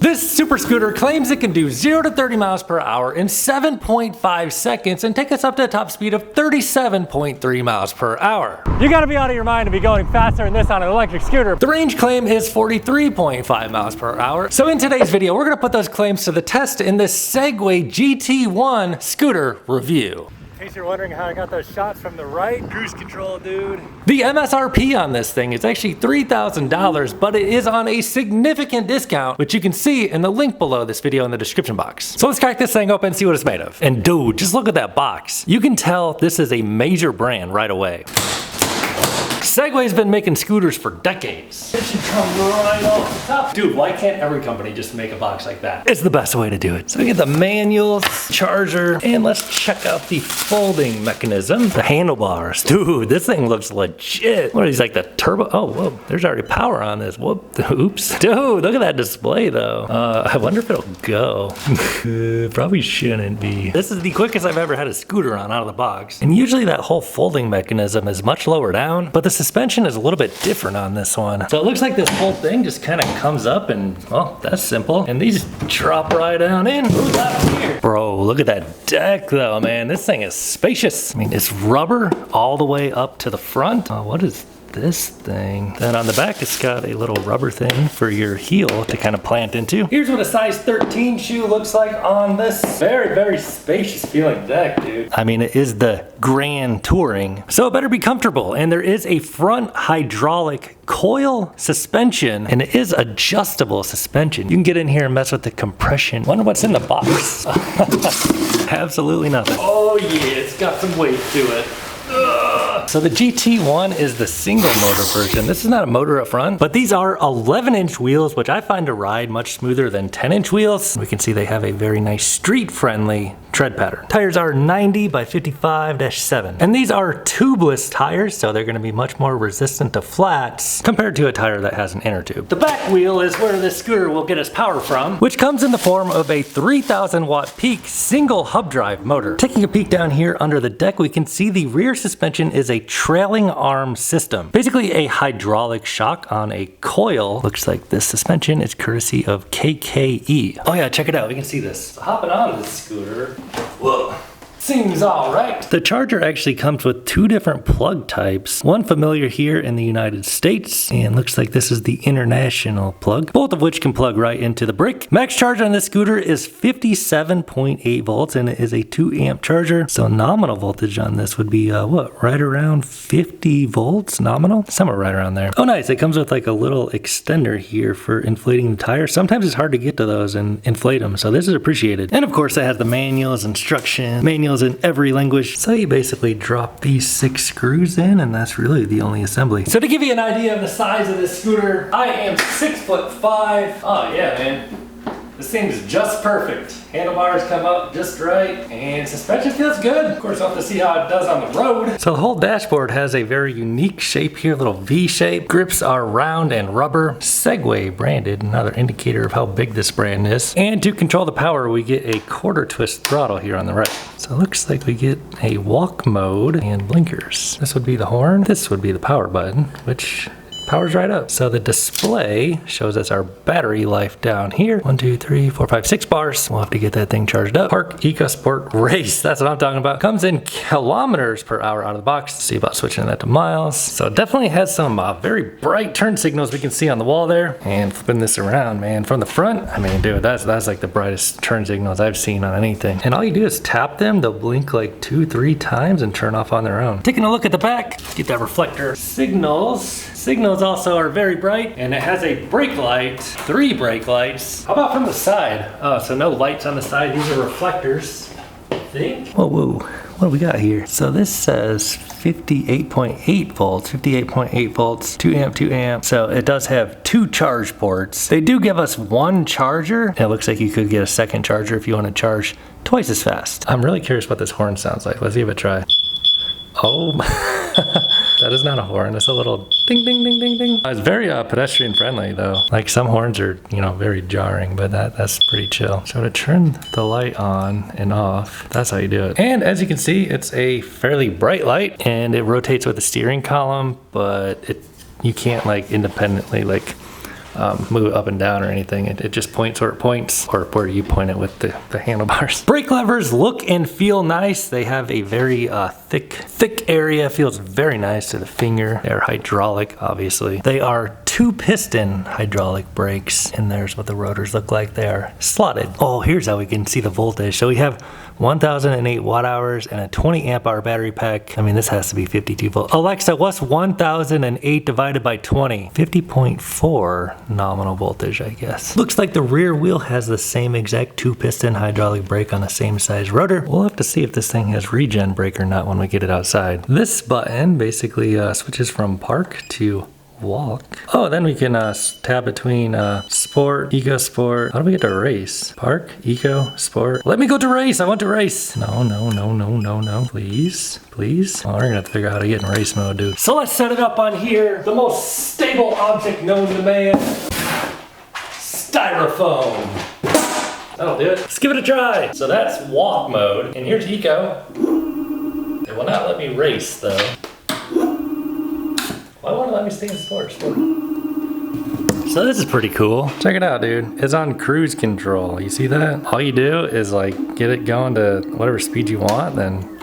This super scooter claims it can do 0 to 30 miles per hour in 7.5 seconds and take us up to a top speed of 37.3 miles per hour. You gotta be out of your mind to be going faster than this on an electric scooter. The range claim is 43.5 miles per hour. So in today's video, we're gonna put those claims to the test in this Segway GT1 scooter review. In case you're wondering how I got those shots from the right, cruise control, dude. The MSRP on this thing is actually $3,000, but it is on a significant discount, which you can see in the link below this video in the description box. So let's crack this thing open and see what it's made of. And dude, just look at that box. You can tell this is a major brand right away. Segway's been making scooters for decades. It should come right off the top. Dude, why can't every company just make a box like that? It's the best way to do it. So we get the manual, charger, and let's check out the folding mechanism. The handlebars. Dude, this thing looks legit. What are these, like the turbo? Oh, whoa, there's already power on this. Whoop, oops. Dude, look at that display though. I wonder if it'll go. Probably shouldn't be. This is the quickest I've ever had a scooter on out of the box. And usually that whole folding mechanism is much lower down, but the suspension is a little bit different on this one. So it looks like this whole thing just kind of comes up and, well, that's simple. And these drop right down in. Who's that here? Bro, look at that deck though, man. This thing is spacious. I mean, it's rubber all the way up to the front. What is this thing? Then on the back, it's got a little rubber thing for your heel to kind of plant into. Here's what a size 13 shoe looks like on this very, very spacious feeling deck, dude. I mean, it is the Grand Touring, so it better be comfortable. And there is a front hydraulic coil suspension, and it is adjustable suspension. You can get in here and mess with the compression. Wonder what's in the box. Absolutely nothing. Oh yeah, it's got some weight to it. So the GT1 is the single motor version. This is not a motor up front, but these are 11-inch wheels, which I find to ride much smoother than 10-inch wheels. We can see they have a very nice street-friendly tread pattern. Tires are 90 by 55-7. And these are tubeless tires, so they're gonna be much more resistant to flats compared to a tire that has an inner tube. The back wheel is where this scooter will get its power from, which comes in the form of a 3,000 watt peak single hub drive motor. Taking a peek down here under the deck, we can see the rear suspension is a trailing arm system. Basically a hydraulic shock on a coil. Looks like this suspension is courtesy of KKE. Oh yeah, check it out, we can see this. So hopping on this scooter, whoa. Seems all right. The charger actually comes with two different plug types. One familiar here in the United States, and looks like this is the international plug, both of which can plug right into the brick. Max charge on this scooter is 57.8 volts, and it is a 2 amp charger. So nominal voltage on this would be, what, right around 50 volts nominal? Somewhere right around there. Oh nice, it comes with like a little extender here for inflating the tires. Sometimes it's hard to get to those and inflate them, so this is appreciated. And of course it has the manuals, manuals in every language. So you basically drop these 6 screws in, and that's really the only assembly. So to give you an idea of the size of this scooter, I am 6'5". Oh yeah, man. This thing's just perfect. Handlebars come up just right, and suspension feels good. Of course, we'll have to see how it does on the road. So the whole dashboard has a very unique shape here, little V shape. Grips are round and rubber. Segway branded, another indicator of how big this brand is. And to control the power, we get a quarter twist throttle here on the right. So it looks like we get a walk mode and blinkers. This would be the horn. This would be the power button, which powers right up. So the display shows us our battery life down here. 1, 2, 3, 4, 5, 6 bars. We'll have to get that thing charged up. Park, EcoSport, Race. That's what I'm talking about. Comes in kilometers per hour out of the box. See about switching that to miles. So it definitely has some very bright turn signals we can see on the wall there. And flipping this around, man, from the front, I mean, dude, that's like the brightest turn signals I've seen on anything. And all you do is tap them. They'll blink like 2-3 times and turn off on their own. Taking a look at the back, get that reflector. Signals also are very bright, and it has a brake light, 3 brake lights. How about from the side? Oh, so no lights on the side. These are reflectors, I think. Whoa. What do we got here? So this says 58.8 volts, 58.8 volts, 2 amp. So it does have 2 charge ports. They do give us 1 charger. It looks like you could get a second charger if you want to charge twice as fast. I'm really curious what this horn sounds like. Let's give it a try. Oh, that is not a horn. It's a little ding, ding, ding, ding, ding. It's very pedestrian friendly though. Like some horns are, you know, very jarring, but that's pretty chill. So to turn the light on and off, that's how you do it. And as you can see, it's a fairly bright light, and it rotates with the steering column, but you can't like independently like move it up and down or anything. It just points where it points, or where you point it with the handlebars. Brake levers look and feel nice. They have a very thick area. Feels very nice to the finger. They're hydraulic, obviously. They are 2-piston hydraulic brakes, and there's what the rotors look like. They are slotted. Oh, here's how we can see the voltage. So we have 1008 watt hours and a 20 amp hour battery pack. I mean, this has to be 52 volt. Alexa, what's 1008 divided by 20? 50.4 nominal voltage, I guess. Looks like the rear wheel has the same exact 2-piston hydraulic brake on the same size rotor. We'll have to see if this thing has regen brake or not when we get it outside. This button basically switches from park to walk. Oh, then we can tab between sport, eco sport. How do we get to race? Park, eco, sport. Let me go to race. I want to race. No. Please. Oh, we're gonna have to figure out how to get in race mode, dude. So let's set it up on here. The most stable object known to man. Styrofoam. That'll do it. Let's give it a try. So that's walk mode. And here's eco. It will not let me race though. Why won't it let me stay in sport? So this is pretty cool. Check it out, dude. It's on cruise control. You see that? All you do is like get it going to whatever speed you want, then.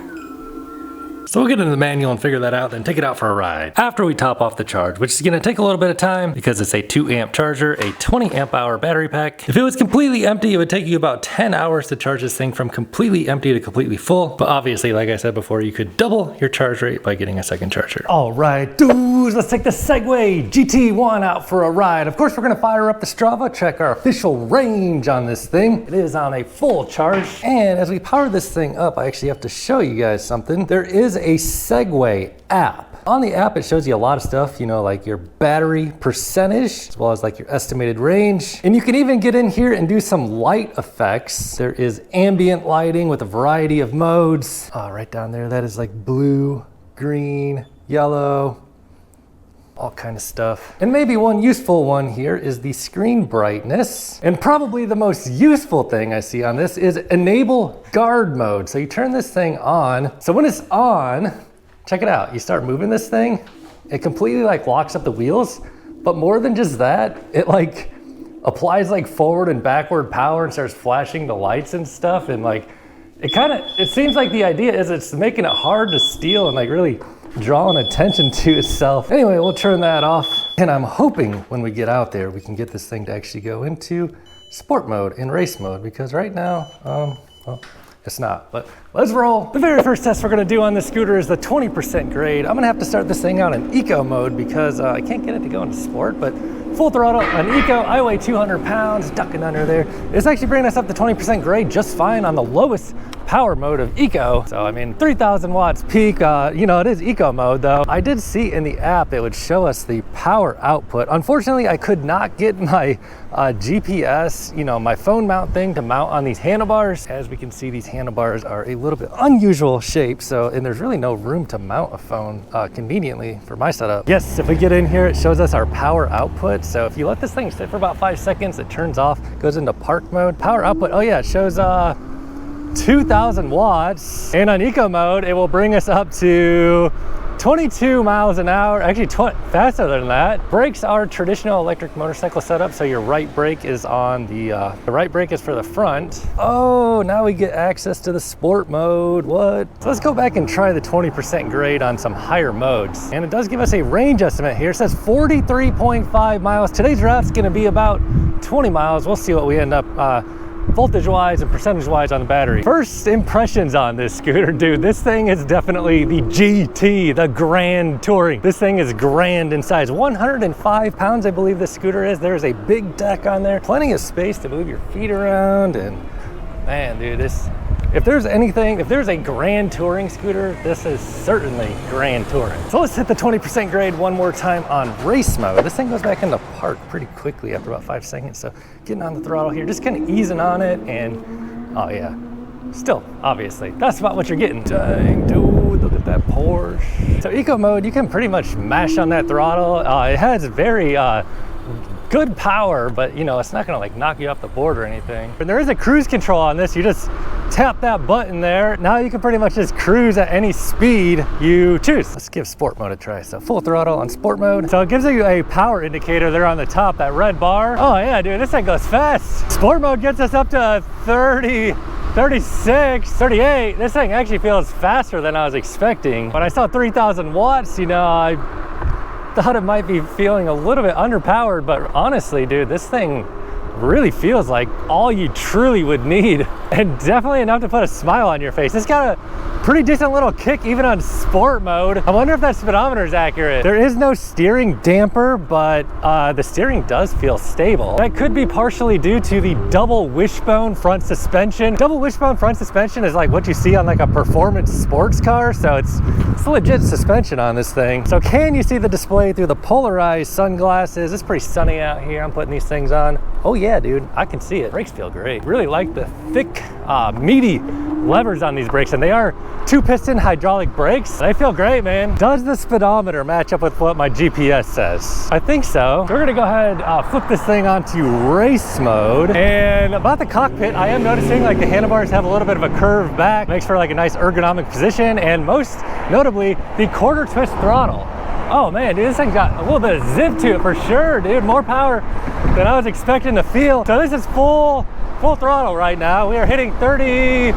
So we'll get into the manual and figure that out, then take it out for a ride. After we top off the charge, which is gonna take a little bit of time because it's a 2 amp charger, a 20 amp hour battery pack. If it was completely empty, it would take you about 10 hours to charge this thing from completely empty to completely full. But obviously, like I said before, you could double your charge rate by getting a second charger. All right, dudes, let's take the Segway GT1 out for a ride. Of course, we're gonna fire up the Strava, check our official range on this thing. It is on a full charge. And as we power this thing up, I actually have to show you guys something. There is a Segway app. On the app, it shows you a lot of stuff, you know, like your battery percentage, as well as like your estimated range. And you can even get in here and do some light effects. There is ambient lighting with a variety of modes. Right down there, that is like blue, green, yellow, all kind of stuff. And maybe one useful one here is the screen brightness. And probably the most useful thing I see on this is enable guard mode. So you turn this thing on. So when it's on, check it out. You start moving this thing, it completely like locks up the wheels. But more than just that, it like applies like forward and backward power and starts flashing the lights and stuff. And like, it seems like the idea is it's making it hard to steal and like really drawing attention to itself. Anyway, we'll turn that off. And I'm hoping when we get out there, we can get this thing to actually go into sport mode and race mode, because right now, well, it's not, but let's roll. The very first test we're gonna do on this scooter is the 20% grade. I'm gonna have to start this thing out in eco mode because I can't get it to go into sport, but full throttle on eco. I weigh 200 pounds, ducking under there. It's actually bringing us up to 20% grade just fine on the lowest power mode of eco. So I mean, 3000 watts peak, you know, it is eco mode though. I did see in the app, it would show us the power output. Unfortunately, I could not get my GPS, you know, my phone mount thing to mount on these handlebars. As we can see, these handlebars are a little bit unusual shape. So, and there's really no room to mount a phone conveniently for my setup. Yes, if we get in here, it shows us our power output. So if you let this thing sit for about 5 seconds, it turns off, goes into park mode. Power output, oh yeah, it shows 2000 watts. And on eco mode, it will bring us up to 22 miles an hour, actually faster than that. Brakes are traditional electric motorcycle setup, so your right brake is on the right brake is for the front. Oh, now we get access to the sport mode, what? So let's go back and try the 20% grade on some higher modes. And it does give us a range estimate here. It says 43.5 miles. Today's route's gonna be about 20 miles. We'll see what we end up voltage-wise and percentage-wise on the battery. First impressions on this scooter, dude, this thing is definitely the GT, the Grand Touring. This thing is grand in size. 105 pounds, I believe this scooter is. There's a big deck on there, plenty of space to move your feet around, and man, dude, if there's a Grand Touring scooter, this is certainly Grand Touring. So let's hit the 20% grade one more time on race mode. This thing goes back into park pretty quickly after about 5 seconds. So getting on the throttle here, just kind of easing on it, and oh yeah, still, obviously, that's about what you're getting. Dang, dude, look at that Porsche. So eco mode, you can pretty much mash on that throttle. It has very good power, but you know, it's not gonna like knock you off the board or anything. And there is a cruise control on this. You just tap that button there. Now you can pretty much just cruise at any speed you choose. Let's give sport mode a try. So full throttle on sport mode. So it gives you a power indicator there on the top, that red bar. Oh yeah, dude, this thing goes fast. Sport mode gets us up to 30, 36, 38. This thing actually feels faster than I was expecting. When I saw 3,000 watts, you know, I thought it might be feeling a little bit underpowered, but honestly, dude, this thing really feels like all you truly would need, and definitely enough to put a smile on your face. It's got a pretty decent little kick even on sport mode. I wonder if that speedometer is accurate. There is no steering damper, but the steering does feel stable. That could be partially due to the double wishbone front suspension. Double wishbone front suspension is like what you see on like a performance sports car, so it's legit suspension on this thing. So can you see the display through the polarized sunglasses? It's pretty sunny out here. I'm putting these things on. Oh yeah, dude, I can see it. Brakes feel great. Really like the thick, meaty levers on these brakes, and they are 2-piston hydraulic brakes. They feel great, man. Does the speedometer match up with what my GPS says? I think so. We're gonna go ahead, flip this thing onto race mode. And about the cockpit, I am noticing like the handlebars have a little bit of a curve back. Makes for like a nice ergonomic position, and most notably, the quarter twist throttle. Oh man, dude, this thing's got a little bit of zip to it for sure, dude. More power than I was expecting to feel. So this is full throttle right now. We are hitting 36.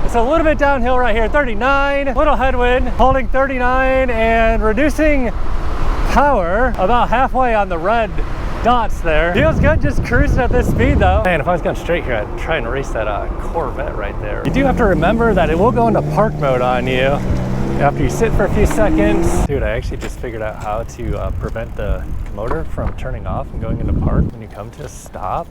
It's a little bit downhill right here, 39. Little headwind, holding 39 and reducing power about halfway on the red dots there. Feels good just cruising at this speed though. Man, if I was going straight here, I'd try and race that Corvette right there. You do have to remember that it will go into park mode on you after you sit for a few seconds. Dude, I actually just figured out how to prevent the motor from turning off and going into park when you come to a stop.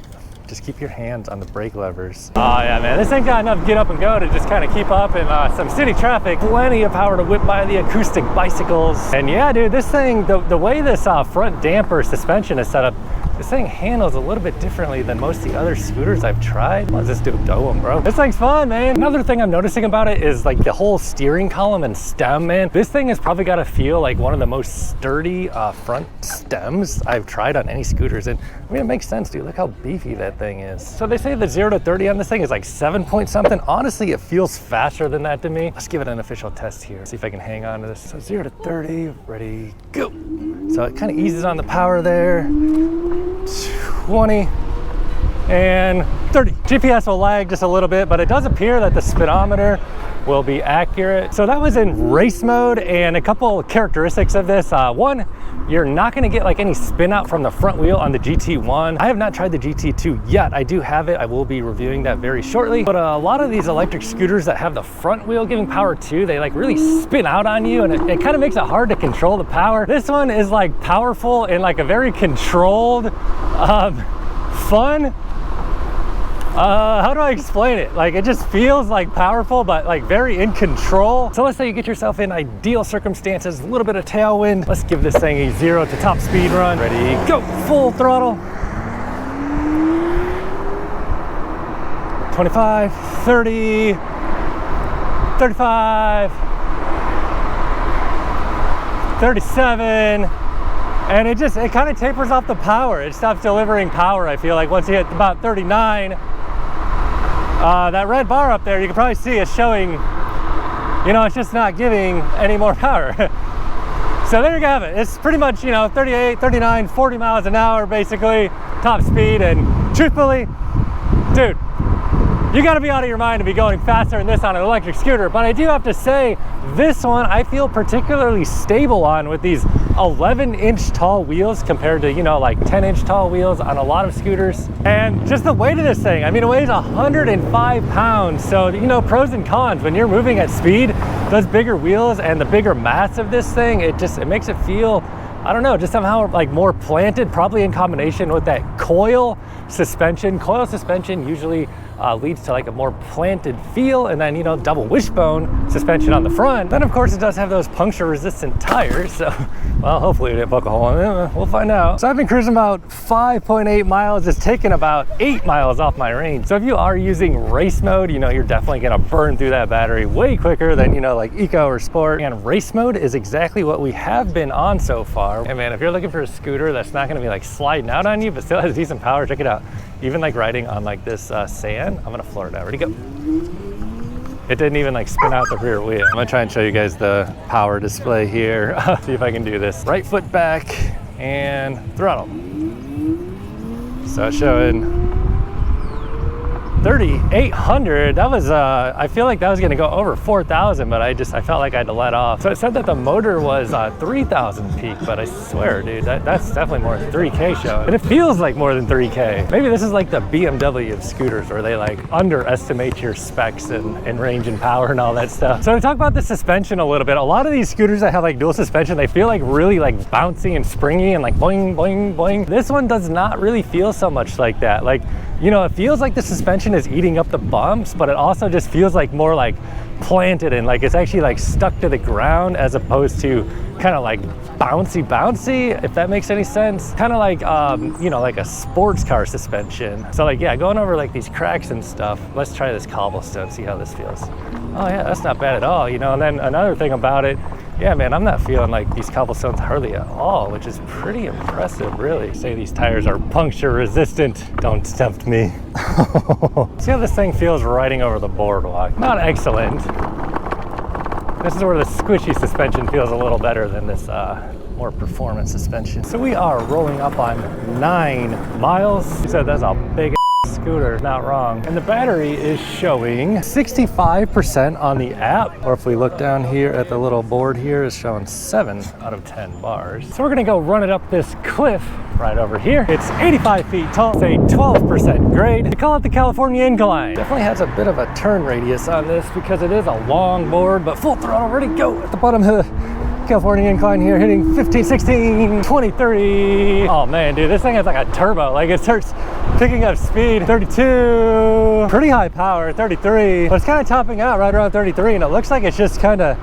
Just keep your hands on the brake levers. Oh yeah, man, this ain't got enough get up and go to just kind of keep up in some city traffic. Plenty of power to whip by the acoustic bicycles. And yeah, dude, this thing, the way this front damper suspension is set up, this thing handles a little bit differently than most of the other scooters I've tried. Let's just do them, bro. This thing's fun, man. Another thing I'm noticing about it is like the whole steering column and stem, man. This thing has probably got to feel like one of the most sturdy front stems I've tried on any scooters. And I mean, it makes sense, dude. Look how beefy that thing is. So they say the 0 to 30 on this thing is like 7 point something. Honestly, it feels faster than that to me. Let's give it an official test here. See if I can hang on to this. So 0 to 30, ready, go. So it kind of eases on the power there. 20 and 30. GPS will lag just a little bit, but it does appear that the speedometer will be accurate. So that was in race mode, and a couple characteristics of this. One, you're not going to get like any spin out from the front wheel on the GT1. I have not tried the GT2 yet. I do have it. I will be reviewing that very shortly. But a lot of these electric scooters that have the front wheel giving power too, they like really spin out on you, and it kind of makes it hard to control the power. This one is like powerful in like a very controlled, fun, how do I explain it? Like, it just feels like powerful, but like very in control. So let's say you get yourself in ideal circumstances, a little bit of tailwind. Let's give this thing a 0 to top speed run. Ready, go, full throttle. 25, 30, 35, 37. And it kind of tapers off the power. It stops delivering power, I feel like, once you hit about 39. That red bar up there, you can probably see it's showing, you know, it's just not giving any more power. So there you have it. It's pretty much, you know, 38, 39, 40 miles an hour, basically, top speed. And truthfully, dude, you gotta be out of your mind to be going faster than this on an electric scooter. But I do have to say, this one I feel particularly stable on with these 11-inch tall wheels compared to, you know, like 10-inch tall wheels on a lot of scooters. And just the weight of this thing, I mean, it weighs 105 pounds. So, you know, pros and cons. When you're moving at speed, those bigger wheels and the bigger mass of this thing, it makes it feel, I don't know, just somehow like more planted, probably in combination with that coil suspension. Coil suspension usually leads to like a more planted feel, and then, you know, double wishbone suspension on the front. Then of course it does have those puncture resistant tires, so well, hopefully it didn't poke a hole in it. We'll find out. So I've been cruising about 5.8 miles. It's taken about 8 miles off my range. So if you are using race mode, you know, you're definitely gonna burn through that battery way quicker than, you know, like eco or sport. And race mode is exactly what we have been on so far. And man, if you're looking for a scooter that's not gonna be like sliding out on you, but still has decent power, check it out. Even like riding on like this sand, I'm gonna floor it out. Ready, go. It didn't even like spin out the rear wheel. I'm gonna try and show you guys the power display here. See if I can do this. Right foot back and throttle. So it's showing 3,800. That was, I feel like that was gonna go over 4,000, but I felt like I had to let off. So it said that the motor was 3,000 peak, but I swear, dude, that's definitely more than 3K showing. And it feels like more than 3K. Maybe this is like the BMW of scooters, where they like underestimate your specs and range and power and all that stuff. So to talk about the suspension a little bit, a lot of these scooters that have like dual suspension, they feel like really like bouncy and springy and like boing, boing, boing. This one does not really feel so much like that. Like, you know, it feels like the suspension is eating up the bumps, but it also just feels like more like planted and like it's actually like stuck to the ground, as opposed to kind of like bouncy, if that makes any sense. Kind of like, you know, like a sports car suspension. So like, yeah, going over like these cracks and stuff. Let's try this cobblestone, see how this feels. Oh yeah, that's not bad at all, you know. And then another thing about it, yeah, man, I'm not feeling like these cobblestones hardly at all, which is pretty impressive, really. Say these tires are puncture resistant. Don't tempt me. See how this thing feels riding over the boardwalk. Not excellent. This is where the squishy suspension feels a little better than this more performance suspension. So we are rolling up on 9 miles. You said that's a big scooter, not wrong. And the battery is showing 65% on the app, or if we look down here at the little board here, it's showing 7 out of 10 bars. So we're gonna go run it up this cliff right over here. It's 85 feet tall, it's a 12% grade. They call it the California incline. Definitely has a bit of a turn radius on this because it is a long board, but full throttle, ready, go. At the bottom of the California incline here, hitting 15, 16, 20, 30. Oh man, dude, this thing has like a turbo. Like it starts picking up speed. 32, pretty high power, 33, but it's kind of topping out right around 33, and it looks like it's just kind of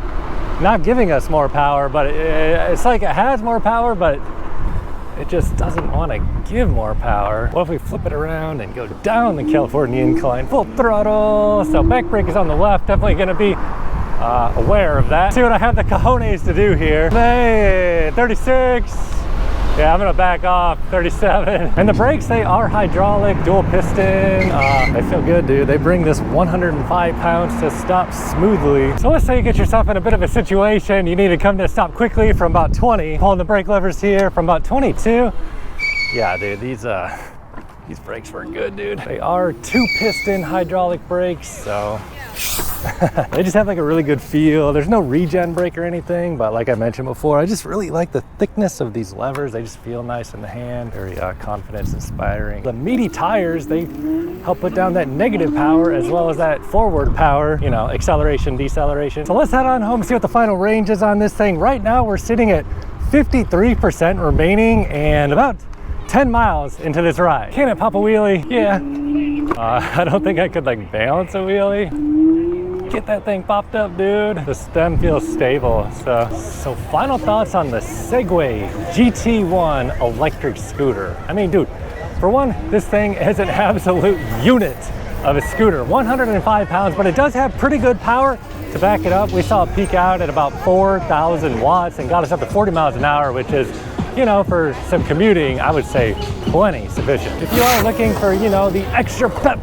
not giving us more power, but it's like it has more power, but it just doesn't want to give more power. What if we flip it around and go down the California incline, full throttle? So back brake is on the left, definitely gonna be aware of that. See what I have the cojones to do here. Hey, 36. Yeah, I'm gonna back off, 37. And the brakes, they are hydraulic, dual piston. They feel good, dude. They bring this 105 pounds to stop smoothly. So let's say you get yourself in a bit of a situation. You need to come to a stop quickly from about 20. Pulling the brake levers here from about 22. Yeah, dude, these brakes work good, dude. They are 2-piston hydraulic brakes, so they just have like a really good feel. There's no regen brake or anything, but like I mentioned before, I just really like the thickness of these levers. They just feel nice in the hand, very confidence inspiring. The meaty tires, they help put down that negative power as well as that forward power, you know, acceleration, deceleration. So let's head on home, see what the final range is on this thing. Right now we're sitting at 53% remaining and about 10 miles into this ride. Can it pop a wheelie? Yeah. I don't think I could like balance a wheelie. Get that thing popped up, dude. The stem feels stable. So final thoughts on the Segway GT1 electric scooter. I mean, dude, for one, this thing is an absolute unit of a scooter. 105 pounds, but it does have pretty good power to back it up. We saw it peak out at about 4,000 watts and got us up to 40 miles an hour, which is, you know, for some commuting, I would say plenty sufficient. If you are looking for, you know, the extra pep,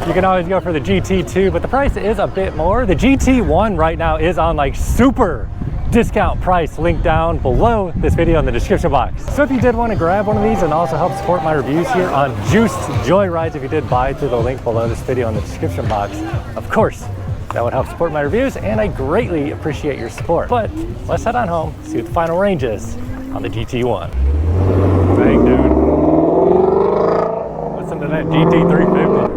you can always go for the GT2, but the price is a bit more. The GT1 right now is on like super discount price, link down below this video in the description box. So if you did want to grab one of these and also help support my reviews here on Juiced Joyrides, if you did buy through the link below this video in the description box, of course, that would help support my reviews, and I greatly appreciate your support. But let's head on home, see what the final range is on the GT1. Dang, dude. Listen to that GT350.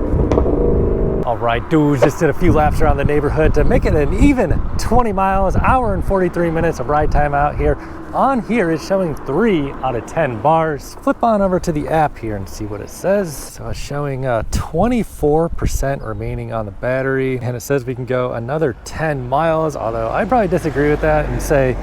All All right, dudes, just did a few laps around the neighborhood to make it an even 20 miles, hour and 43 minutes of ride time out here. On here, it's showing 3 out of 10 bars. Flip on over to the app here and see what it says. So it's showing 24% remaining on the battery, and it says we can go another 10 miles, although I'd probably disagree with that and say,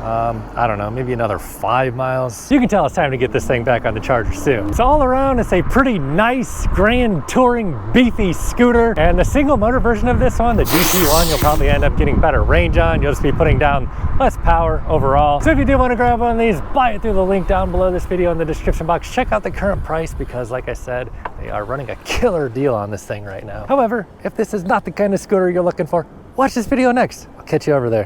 I don't know, maybe another 5 miles. You can tell it's time to get this thing back on the charger soon. So all around, it's a pretty nice, grand touring, beefy scooter. And the single motor version of this one, the GT1, you'll probably end up getting better range on. You'll just be putting down less power overall. So if you do want to grab one of these, buy it through the link down below this video in the description box. Check out the current price because, like I said, they are running a killer deal on this thing right now. However, if this is not the kind of scooter you're looking for, watch this video next. I'll catch you over there.